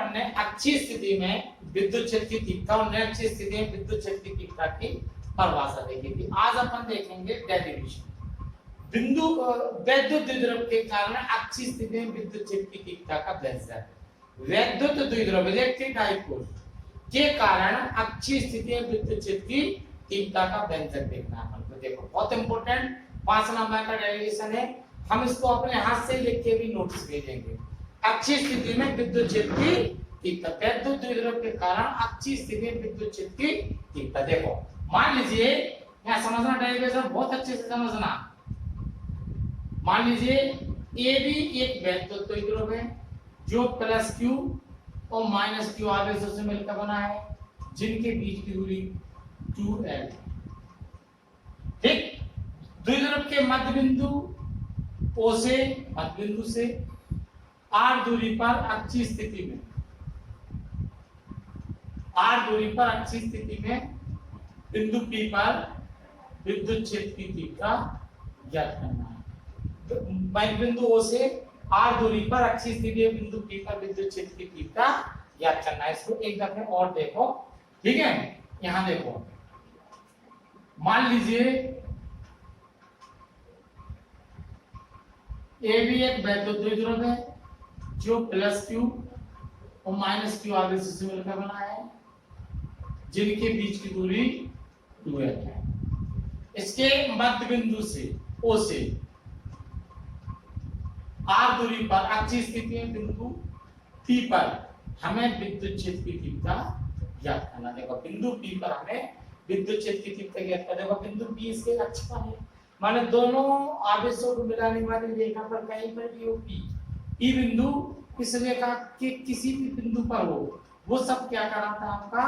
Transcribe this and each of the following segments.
अपन ने अच्छी स्थिति में विद्युत क्षेत्र की तीव्रता और निरक्षीय स्थिति में विद्युत क्षेत्र की तीव्रता की परिभाषा देखी थी। आज अपन देखेंगे डेरिवेशन। बिंदु वैद्युत द्विध्रुव के कारण अच्छी स्थिति में विद्युत क्षेत्र की तीव्रता का व्यंजक। वैद्युत द्विध्रुव इलेक्ट्रिक डाइपोल के कारण अच्छी स्थिति में विद्युत क्षेत्र की तीव्रता का व्यंजक देखना अपन को। देखो बहुत इंपॉर्टेंट 5 नंबर का डेरिवेशन है, हम इसको अपने हाथ से लिख के भी नोट्स भेजेंगे। अच्छी स्थिति में विद्युत क्षेत्र की तीव्रता, वैद्युत द्विध्रुव के कारण अच्छी स्थिति में विद्युत क्षेत्र की तीव्रता। देखो मान लीजिए यहाँ समझना, डेरिवेशन बहुत अच्छे से समझना। मान लीजिए ए भी एक वैद्युत द्विध्रुव है जो प्लस क्यू और माइनस क्यू आवेशों से मिलकर बना है, जिनके बीच की दूरी 2l। ठीक, द्विध्रुव के मध्य बिंदु O से मध्य बिंदु से r दूरी पर अच्छी स्थिति में, r दूरी पर अच्छी स्थिति में बिंदु P पर विद्युत क्षेत्र की तीव्रता ज्ञात करना है। मध्य बिंदु O से r दूरी पर अच्छी स्थिति में बिंदु P पर विद्युत क्षेत्र की तीव्रता ज्ञात करना है। इसको एक दफे और देखो, ठीक है। यहां देखो, मान लीजिए ए भी एक वैद्युत द्विध्रुव है जो प्लस क्यू और माइनस क्यू आवेशों से मिलकर बना है, जिनके बीच की दूरी 2l है। इसके मध्य बिंदु से O से r दूरी पर अच्छी स्थिति में बिंदु P पर हमें विद्युत क्षेत्र की तीव्रता ज्ञात करना। देखो बिंदु P पर हमें विद्युत क्षेत्र की तीव्रता ज्ञात करना। देखो बिंदु P इसके अक्ष पर है, माने दोनों आवेशों को मिलाने वाली रेखा पर कहीं पर भी हो P बिंदु इस रेखा के किसी भी बिंदु पर हो, वो सब क्या कराता है, आपका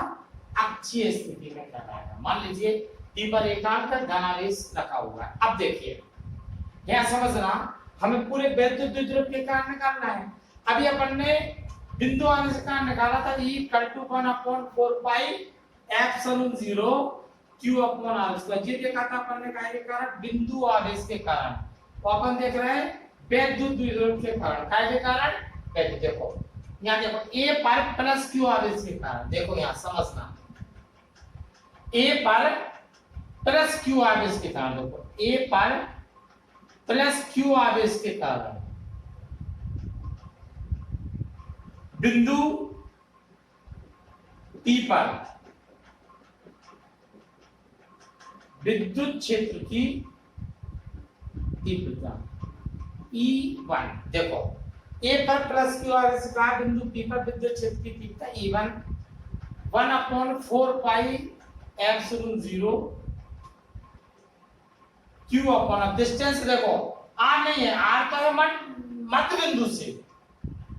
अक्षीय स्थिति में कराएगा। मान लीजिए P पर एकांक धनावेश रखा हुआ है। अब देखिए यहां समझना, हमें पूरे वैद्युत द्विध्रुव के कारण निकालना है। अभी अपन ने बिंदु आवेश का निकाला था, E = 1/4 pi epsilon 0 Q upon r square. ये देखा था अपन ने काय के कारण, बिंदु आवेश के कारण। तो अपन देख रहे हैं वैद्युत द्विध्रुव के कारण। काय के कारण, वैद्युत। देखो यहाँ देखो A पर प्लस Q आवेश के कारण, देखो यहाँ समझना, A पर प्लस Q आवेश के कारण, देखो A पर प्लस Q आवेश के कारण बिंदु P पर विद्युत क्षेत्र की तीव्रता E1। देखो A पर प्लस Q आवेश का बिंदु P पर विद्युत क्षेत्र की तीव्रता E1 1/4 pi epsilon 0 Q upon distance. देखो R नहीं है, R तो है मध्य बिंदु से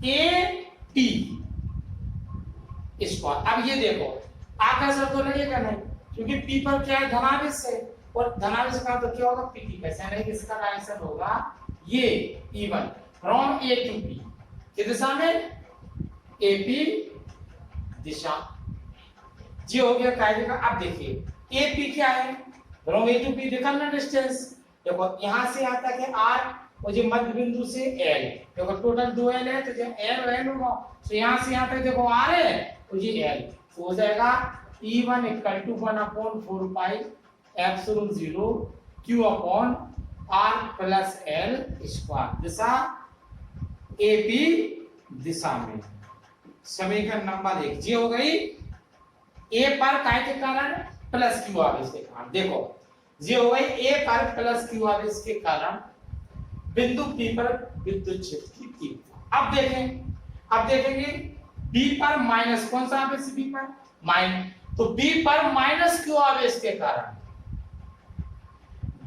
A P स्क्वायर। अब ये देखो आकर्षण तो लगेगा नहीं, क्योंकि P पर क्या है, धनावेश है, और धनावेश का तो क्या होगा, PT का। यानी कि इसका आंसर होगा ये E1 from A to P। किस दिशा में, AP दिशा। ये हो गया कायदे का। अब देखिए AP क्या है, फ्रॉम A to P निकालना डिस्टेंस। देखो यहां से आता है R और ये मध्य बिंदु से L। देखो टोटल 2l है, तो L होगा, तो यहां से यहां तक देखो R है और ये L, तो हो जाएगा E1 = 1/4 pi epsilon 0 Q upon R plus L square. दिशा AP दिशा में। समीकरण नंबर 1 ये हो गई। A पर काय के कारण, प्लस Q आवेश के कारण। देखो ये हो गई A पर प्लस Q आवेश के कारण बिंदु P पर विद्युत क्षेत्र की तीव्रता। अब देखेंगे B पर माइनस कौन सा आवेश, B पर माइनस, तो B पर माइनस Q आवेश के कारण,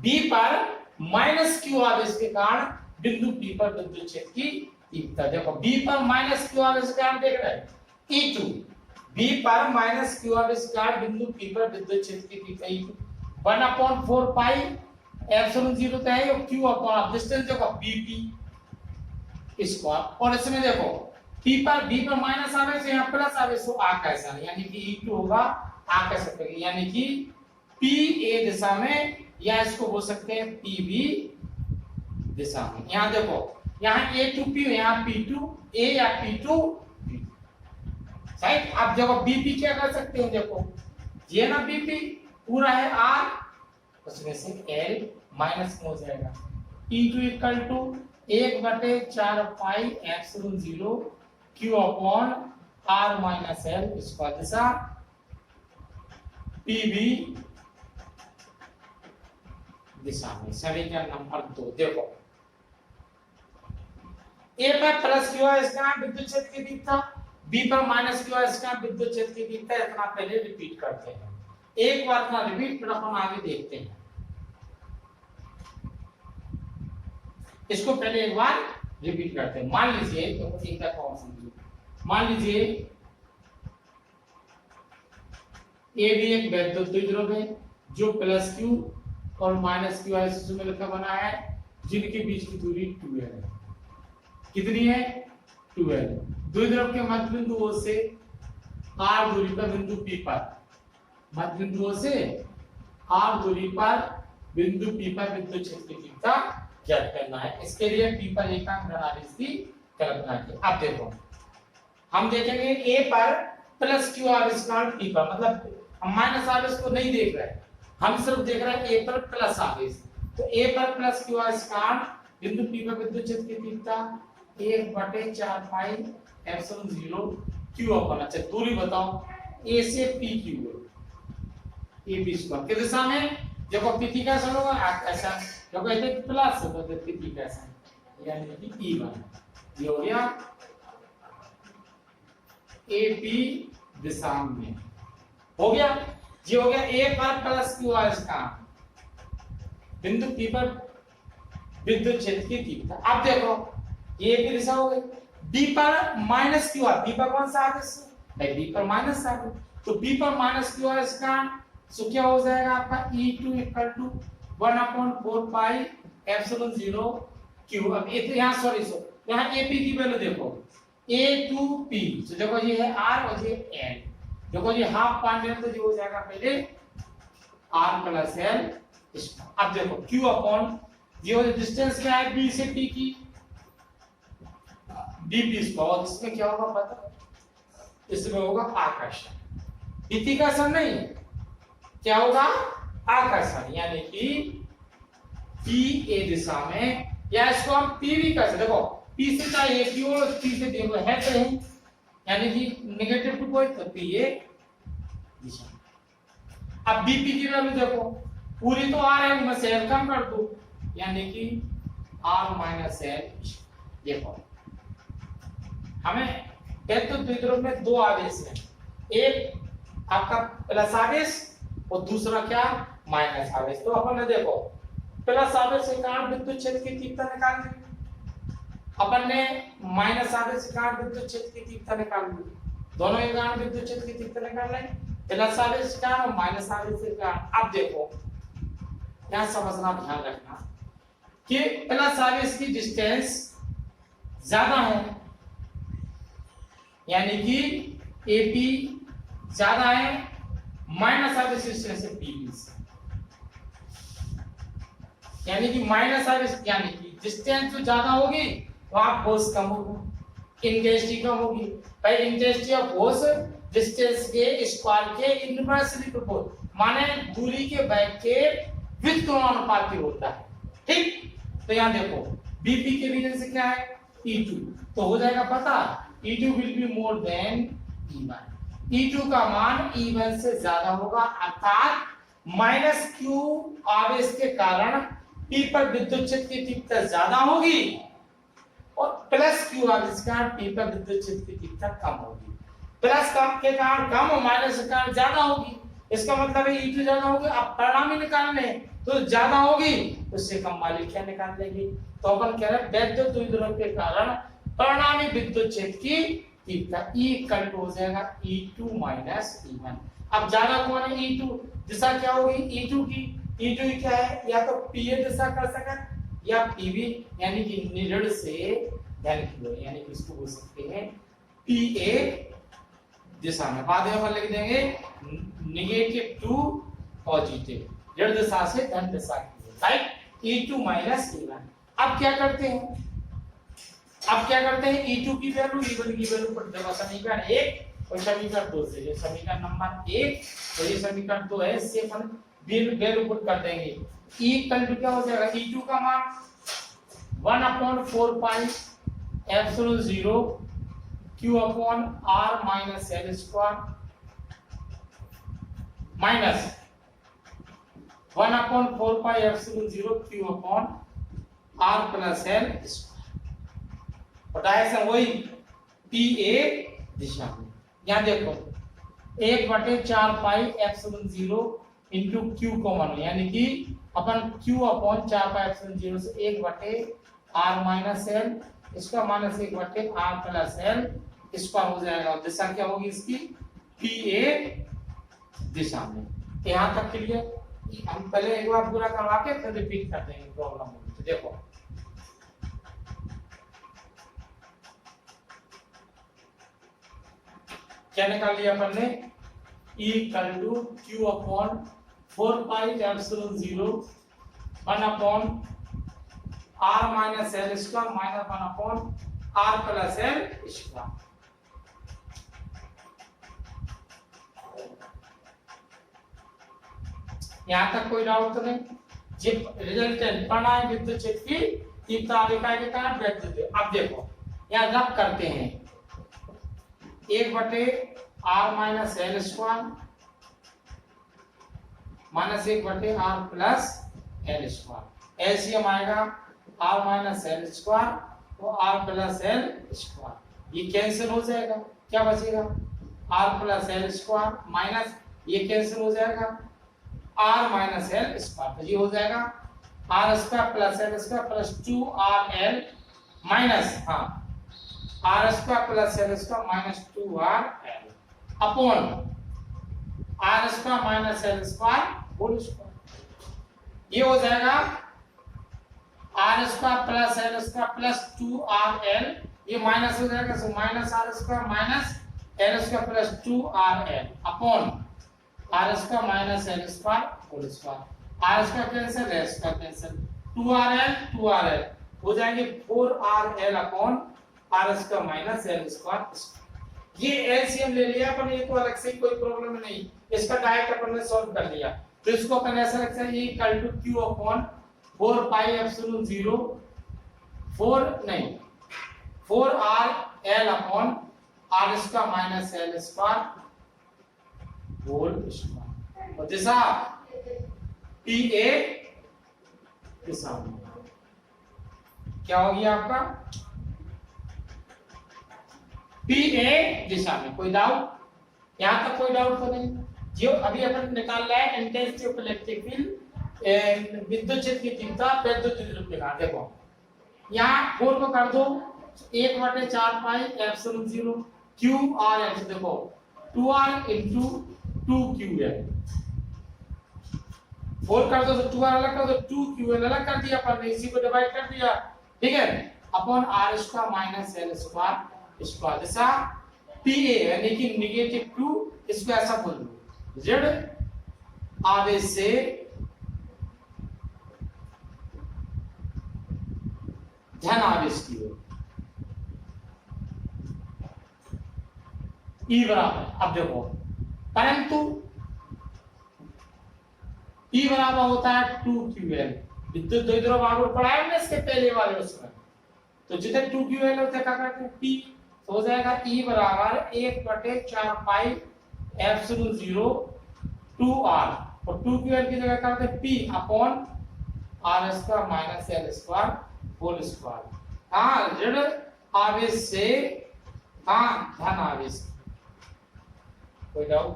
B पर माइनस Q आवेश के कारण बिंदु P पर विद्युत क्षेत्र की तीव्रता। देखो B पर माइनस Q आवेश के कारण देख रहे हैं E2, B पर माइनस Q आवेश के कारण बिंदु P पर विद्युत क्षेत्र की तीव्रता E2 1/4 पाई एप्सिलॉन 0 तो है, Q अपॉन डिस्टेंस देखो BP स्क्वायर। और इसमें देखो P पर B पर माइनस आवेश, यहाँ प्लस आवेश, तो आकर्षण, यानी कि E2 होगा आकर्षण, यानी कि PA दिशा में, या इसको बोल सकते हैं PB दिशा में। यहाँ देखो यहाँ A to P, यहाँ P to A या P to B। राइट। अब देखो बीपी क्या कर सकते हैं, देखो ये ना बीपी पूरा है आर, उसमें से एल माइनस हो जाएगा into equal to 1/4 pi epsilon 0 Q upon R minus L, इसका दिशा पीबी दिशा में। समीकरण नंबर 2 देखो ए पर प्लस क्यू है इसका विद्युत क्षेत्र की तीव्रता, बी पर माइनस क्यू है इसका विद्युत क्षेत्र की तीव्रता। इतना पहले रिपीट करते हैं, एक बार का रिपीट फिर अपन आगे देखते हैं। इसको पहले एक बार रिपीट करते हैं। मान लीजिए तो एक तक और समझिए, मान लीजिए ए भी एक वैद्युत द्विध्रुव है जो प्लस क्यू और माइनस क्यू है से मिलकर बना है, जिनके बीच की दूरी 2l है। कितनी है? 2l। द्विध्रुव के मध्य बिंदुओं से r दूरी पर बिंदु P पर, मध्य बिंदुओं से r दूरी पर बिंदु P पर विद्युत क्षेत्र की तीव्रता ज्ञात करना है। इसके लिए P पर एकांक धनावेश की कल्पना की। अब देखो हम देखेंगे A पर प्लस क्यू आवेश P पर, मतलब हम माइनस आवेश को नहीं देख रहे हैं, हम सिर्फ देख रहे हैं A पर प्लस आवेश। तो A पर प्लस क्यू आवेश बिंदु P पर विद्युत क्षेत्र की तीव्रता 1/4 पाई एप्सिलॉन 0 क्यू अपॉन, अच्छा दूरी बताओ A से P की ओर, AB स्क्वायर किस दिशा में? देखो पी कैसा होगा ऐसा, जो कहते हैं प्लस तो पी कैसा, यानी कि E1 ये हो गया AB दिशा में, हो गया ये हो गया A पर प्लस क्यू आवेश का बिंदु P पर विद्युत क्षेत्र की तीव्रता। अब देखो ये की दिशा हो गई, B पर माइनस क्यू आवेश, B पर कौन सा आवेश है? B पर माइनस आवेश, तो B पर माइनस क्यू आवेश का सो क्या हो जाएगा आपका E2 equal to 1/4 pi epsilon 0 Q. अब ये तो यहाँ सॉरी यहाँ AP की वैल्यू देखो A2P, तो देखो ये है R और ये L, देखो ये हाफ पानी तो जो हो जाएगा पहले R प्लस L। अब देखो Q अपॉन ये डिस्टेंस क्या है B से P की, dP स्क्वायर, इसमें क्या होगा पता? इसमें होगा आकर्षण, प्रतिकर्षण नहीं, क्या होगा? आकर्षण, यानी कि P A दिशा में, या इसको हम P भी कर सकते, देखो P से चाहिए की ओर, P से देखो है तो है, यानी कि नेगेटिव टू पॉइंट, तो P A दिशा। अब BP की वैल्यू देखो पूरी तो R है, मैं से L कम कर दूं, यानी कि R माइनस L। देखो हमें वैद्युत द्विध्रुव में दो आवेश हैं, एक आपका प्लस आवेश और दूसरा क्या? माइनस आवेश। तो अपन ने देखो प्लस आवेश के कारण विद्युत क्षेत्र की तीव्रता निकाल ली, अपन ने माइनस आवेश के कारण विद्युत क्षेत्र की तीव्रता निकाल ली, दोनों के कारण विद्युत क्षेत्र की तीव्रता निकाल लें, प्लस आवेश के कारण और माइनस आवेश के कारण। अब देखो यहाँ समझना, ध्यान रखना कि प्लस आवेश की डिस्टेंस ज्यादा है, यानी कि AP ज्यादा है माइनस आवेश डिस्टेंस से PB से, यानी कि माइनस आवेश यानी कि डिस्टेंस जो ज्यादा होगी तो आप फोर्स कम होगी, इंटेंसिटी कम होगी। भाई इंटेंसिटी ऑफ फोर्स डिस्टेंस के स्क्वायर के इनवर्सली प्रोपोर्शनल, माने दूरी के वेग के व्युत्क्रमानुपाती होता है, ठीक। तो यहाँ देखो BP के रीजन से क्या है? E2, तो हो जाएगा पता E2 will be more than E1, E2 का मान E1 से ज्यादा होगा, अर्थात माइनस Q आवेश के कारण P पर विद्युत क्षेत्र की तीव्रता ज्यादा होगी और प्लस Q आवेश के कारण P पर विद्युत क्षेत्र की तीव्रता कम होगी। प्लस के कारण कम और माइनस के कारण ज्यादा होगी, इसका मतलब है E2 ज्यादा होगी। अब परिणामी निकालने तो ज्यादा होगी, उससे कम वाली क्या निकाल लेंगे? तो अपन कह रहे हैं वैद्युत द्विध्रुव के कारण परिणामी विद्युत क्षेत्र की तीव्रता E इक्वल टू हो जाएगा E2 माइनस E1। अब ज्यादा कौन है? E2, दिशा क्या होगी E2 की? E2 क्या है? या तो PA दिशा कर सकते या PB, यानी कि निरड़ से यानी कि इसको बोल सकते हैं PA दिशा में। बाद में अपन लिख देंगे नेगेटिव टू पॉजिटिव, ऋण दिशा से धन दिशा की, राइट? E2 minus E1। अब क्या करते हैं? E2 की वैल्यू E1 की वैल्यू पर जब समीकरण 1 और समीकरण 2 से, ये समीकरण नंबर 1 और ये समीकरण 2 है, इससे अपन वैल्यू पुट कर देंगे। E इक्वल टू क्या हो जाएगा, E2 का मान 1/4 pi epsilon 0 Q upon R minus L square minus 1/4 pi epsilon 0 Q upon R plus L square. और डायरेक्शन वही PA दिशा में। यहाँ देखो 1/4 pi epsilon 0 into Q common, यानी कि अपन Q अपॉन 4 पाई एप्सिलॉन 0 से 1/R माइनस L, इसका minus 1/R plus L इसका हो जाएगा। और दिशा क्या होगी इसकी, PA दिशा में। यहाँ तक क्लियर। हम पहले एक बार पूरा करवा के फिर रिपीट कर देंगे प्रॉब्लम होगी। तो देखो क्या निकाल लिया अपन ने, E equal to Q upon 4 pi epsilon 0 1/R minus L square minus 1/R plus L square. यहाँ तक कोई डाउट तो नहीं। जे रिजल्टेंट परिणाम विद्युत क्षेत्र की तीव्रता इकाई के कारण वैद्युत। अब देखो यहाँ रब करते हैं 1/R minus L square minus 1/R plus L square. LCM आएगा R माइनस L स्क्वायर और R प्लस L स्क्वायर, ये कैंसिल हो जाएगा। क्या बचेगा, R plus L square minus ये कैंसिल हो जाएगा R माइनस L स्क्वायर। तो ये हो जाएगा R square plus L square plus 2RL minus R square plus L square minus 2RL upon R square minus L square whole square. ये हो जाएगा R square plus L square plus 2RL, ये minus हो जाएगा so minus R square minus L square plus 2RL upon R square minus L square whole square. R square cancel, L square cancel, 2RL हो जाएंगे 4RL upon R square minus L square. ये LCM ले लिया अपन, ये तो अलग से कोई प्रॉब्लम नहीं, इसका डायरेक्ट अपन ने सॉल्व कर लिया। तो इसको अपन ऐसा रख सकते हैं ये equal to Q upon 4 pi epsilon 0 4RL upon R square minus L square whole square. और दिशा PA दिशा में क्या हो गया आपका, PA दिशा में। कोई डाउट, यहां तक कोई डाउट तो नहीं। जो अभी अपन निकाल रहा है इंटेंसिटी ऑफ इलेक्ट्रिक फील्ड विद्युत क्षेत्र की तीव्रता वैद्युत द्विध्रुव के कारण। देखो यहाँ 4 को कर दो 1/4 पाई एप्सिलॉन 0 QRL। देखो 2R इंटू 2QL, 4 कर दो तो 2R अलग कर दो, 2QL अलग कर दिया पर इसी को डिवाइड कर दिया, ठीक है, upon R square minus L square square. दिशा PA यानी कि नेगेटिव 2, इसको ऐसा बोल दो Z आवेश से धन आवेश की ओर E बराबर। अब देखो परंतु E बराबर होता है 2QL, विद्युत द्विध्रुव आवेश पढ़ा है ना इसके पहले वाले उसमें। तो जितने 2QL होते हैं क्या करते हैं P, तो हो जाएगा E बराबर 1/4 पाई एप्सिलॉन 0 2R और 2QL की जगह करते हैं P upon R square minus L square whole square. ऋण आवेश से धन आवेश। कोई डाउट,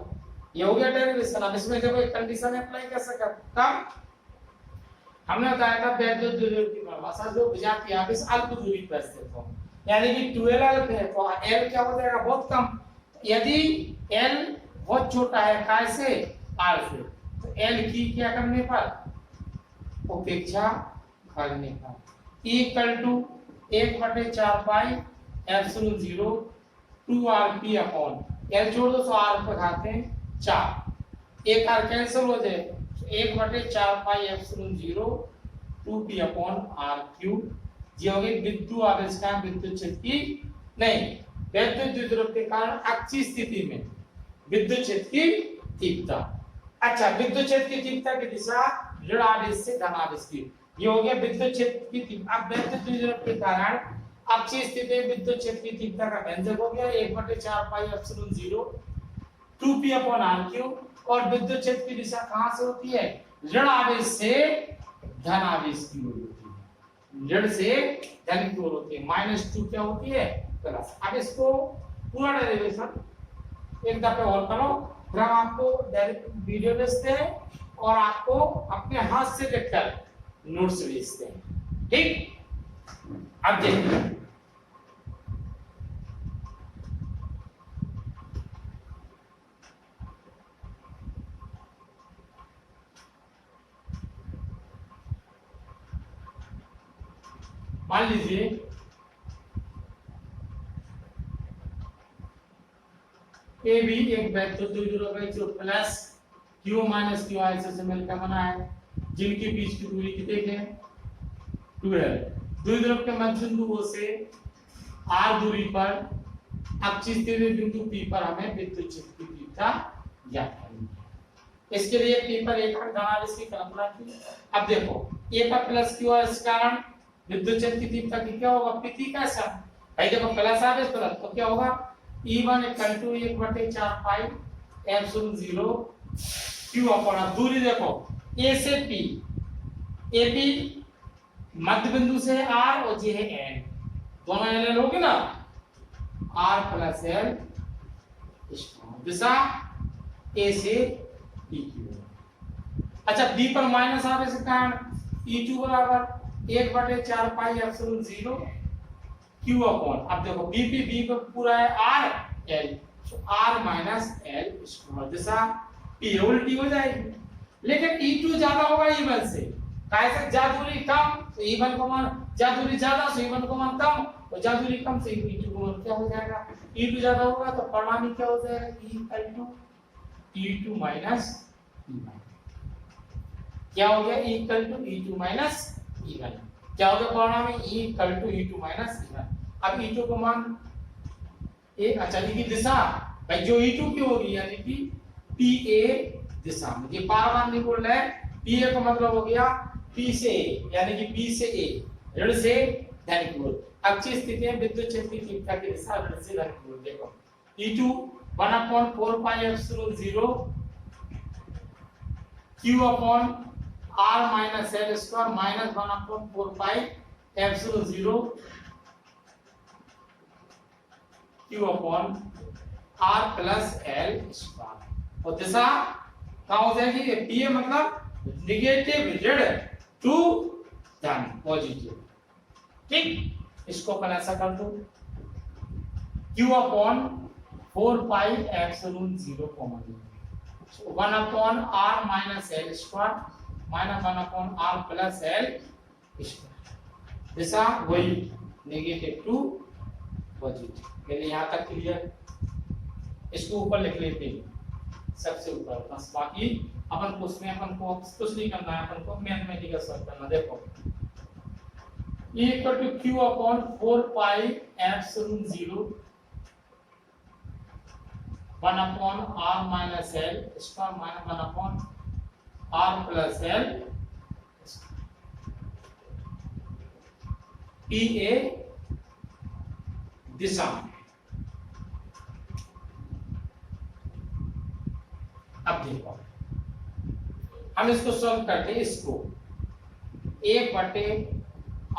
ये हो गया डेरिवेशन। अब इसमें देखो एक कंडीशन अप्लाई कर सकते कब हमने बताया था वैद्युत द्विध्रुव की परिभाषा, जो विजातीय आवेश अल्प दूरी पर स्थित हो, यानी कि 12 अल्प है तो L क्या हो जाएगा, बहुत कम। यदि L बहुत छोटा है कैसे R से, तो L की क्या करने पर उपेक्षा करने पर E equal to 1/4 pi epsilon 0 2RP upon L जोड़ दो तो R पर खाते हैं 4, एक R कैंसिल हो जाए, 1/4 pi epsilon 0 2P upon R cube. ये होगी विद्युत आवेश का विद्युत क्षेत्र की नहीं वैद्युत द्विध्रुव के कारण अक्षीय स्थिति में विद्युत क्षेत्र की तीव्रता। अच्छा, विद्युत क्षेत्र की तीव्रता की दिशा ऋण आवेश से धन आवेश की। ये हो गया विद्युत क्षेत्र की तीव्रता। अब वैद्युत द्विध्रुव के कारण अक्षीय स्थिति में विद्युत क्षेत्र की तीव्रता का व्यंजक हो गया 1/4 pi epsilon 0 2p upon r³ और विद्युत क्षेत्र की दिशा कहां से होती है? ऋण आवेश से धन आवेश की ओर होती है। ऋण से धन की ओर होती है। -2 क्या होती है? प्लस। अब इसको पूरा डेरिवेशन एक दफे और करो, फिर हम आपको डायरेक्ट वीडियो भेजते हैं और आपको अपने हाथ से लिखकर नोट्स भेजते हैं। ठीक, अब देखिए मान लीजिए ए बी एक वैद्युत द्विध्रुव है जो प्लस क्यू माइनस क्यू आयसों से मिलकर बना है, जिनके बीच की दूरी कितनी है? 2 है। द्विध्रुव के मध्य बिंदु से r दूरी पर अक्षीय स्थिति बिंदु P पर हमें विद्युत क्षेत्र की तीव्रता ज्ञात करनी है। इसके लिए P पर एक धन आवेश की कल्पना की। अब देखो A पर प्लस क्यू है, इस कारण विद्युत क्षेत्र की तीव्रता की क्या होगा? P का सम। भाई देखो प्लस आवेश प्लस तो क्या होगा? E1 = 1/4 pi epsilon 0 q upon दूरी देखो A से P, AP मध्य बिंदु से R और J है N, दोनों L होगी ना, R + L दिशा A से P की ओर। अच्छा, B पर माइनस आवेश के कारण E2 = 1/4 pi epsilon 0 q upon, अब देखो B पर पूरा है R L, तो R - L दिशा P उल्टी हो जाएगी। लेकिन E2 ज्यादा होगा E1 से, कैसे? जा दूरी कम तो E1 को मान, जा दूरी ज्यादा तो E1 को मान कम, और जा दूरी कम से E2 को मान क्या हो जाएगा? E2 ज्यादा होगा तो परिणामी क्या हो जाएगा? E2 - E1 क्या हो गया? E2 - E1 क्या हो गया? परिणामी E2 - E1। अब E2 को मान एक, अच्छा की दिशा भाई जो E2 की होगी यानी कि PA दिशा में, ये पारमाणु बोल रहे हैं। PA का मतलब हो गया P से A, यानी कि P से A ऋण से धन की ओर। अक्षीय स्थिति में विद्युत क्षेत्र की तीव्रता की दिशा ऋण से धन की ओर। देखो E2 1/4 pi epsilon 0 q upon r - L² -1/4 pi epsilon 0 q upon r + L²। और दिशा कहां हो जाएगी? PA मतलब नेगेटिव ऋण टू धन पॉजिटिव। ठीक, इसको अपन ऐसा कर दो q upon 4 pi epsilon 0 common, 1/r - L² -1/r + L²। दिशा वही नेगेटिव टू पॉजिटिव। पहले यहां तक क्लियर, इसको ऊपर लिख लेते हैं सबसे ऊपर, बस बाकी अपन को उसमें अपन को कुछ नहीं करना है, अपन को मैथमेटिकल सॉल्व करना। देखो E = q upon 4 pi epsilon 0 1/r - L² -1/r + L PA दिशा। अब देखो हम इसको सॉल्व करते हैं। इसको 1/r -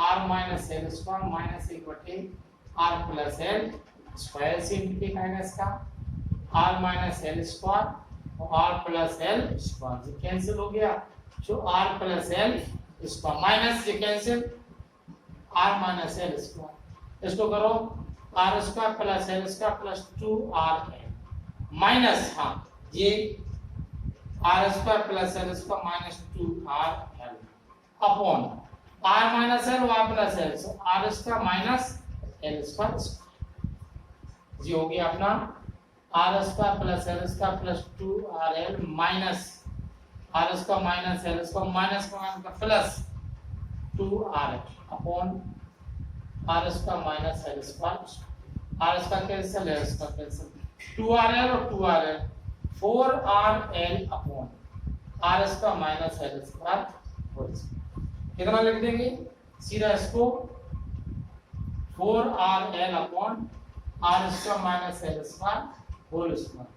L² -1/r + L² से इंटीग्रेट आएगा इसका, r - L² और r + L² ये कैंसिल हो गया, जो r + L² माइनस ये कैंसिल r - L²। इसको करो r² + L² + 2rn माइनस, हाँ ये r² + L² - 2rl upon r - L y + L, so r² - L²। ये हो गया अपना r² + L² + 2rl minus r² - L² minus का plus 2rl upon r² - L²। आर इसका कैंसिल है, इसका कैंसिल, 2rl और 2rl, 4rl अपॉन आर इसका minus L square whole square. कितना लिख देंगे सीधा इसको, 4rl अपॉन आर इसका minus L square whole square.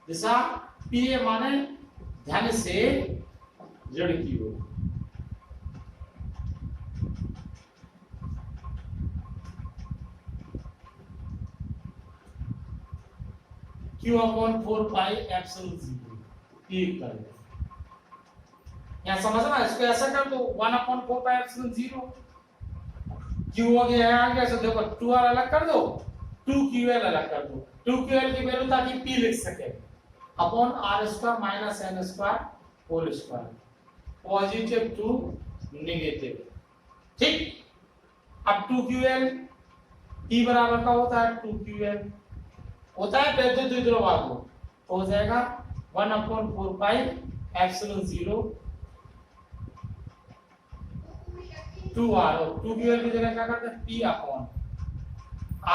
दिशा पी ए माने ध्यान से ऋण की ओर, क्यू अपॉन 4 पाई एप्सिलॉन 0 ठीक कर दो। यहां समझना, इसको ऐसा कर दो 1 अपॉन 4 पाई एप्सिलॉन 0, क्यू हो गया आ गया, तो देखो 2r अलग कर दो, 2ql अलग कर दो, 2ql की वैल्यू ताकि p लिख सके, upon r square minus n square whole square, positive to negative, ठीक। अब 2ql p बराबर का होता है 2ql होता है वैद्युत द्विध्रुव को, तो हो जाएगा 1 अपॉन 4 पाई एप्सिलॉन 0 2r, और 2ql की जगह क्या करते हैं p upon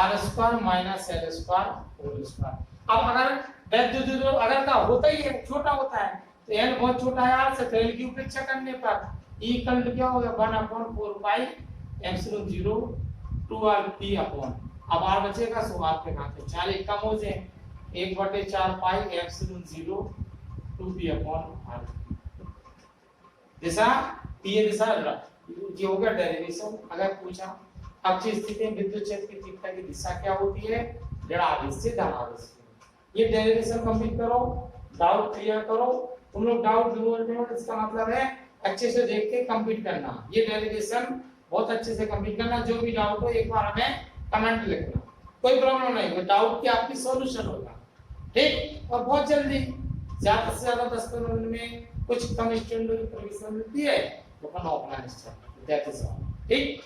r square minus l square whole square. अब अगर वैद्युत द्विध्रुव अगर का होता ही है छोटा होता है, तो l बहुत छोटा है r से, तो l की उपेक्षा करने पर e इक्वल टू क्या होगा 1 upon 4 pi epsilon 0 2r p upon, अब r बचेगा सो r पे घात 4 एक कम हो जाए 1/4 pi epsilon 0 2p upon r। दिशा p दिशा ये हो गया डेरिवेशन। अगर पूछा अच्छी स्थिति में विद्युत क्षेत्र की तीव्रता की दिशा क्या होती है, ऋणावेश से धनावेश, ये डेरिवेशन कंप्लीट करो, डाउट क्लियर करो। तुम लोग डाउट जरूर, इसका मतलब है अच्छे से देख के कंप्लीट करना, ये डेरिवेशन बहुत अच्छे से कंप्लीट करना। जो भी डाउट हो एक बार हमें कमेंट लिखना, कोई प्रॉब्लम नहीं, डाउट की आपकी सॉल्यूशन होगा, ठीक। और बहुत जल्दी ज्यादा से ज्यादा 10-15 मिनट में कुछ कम स्टूडेंट की परमिशन मिलती है, तो अपन offline start, that is all, ठीक।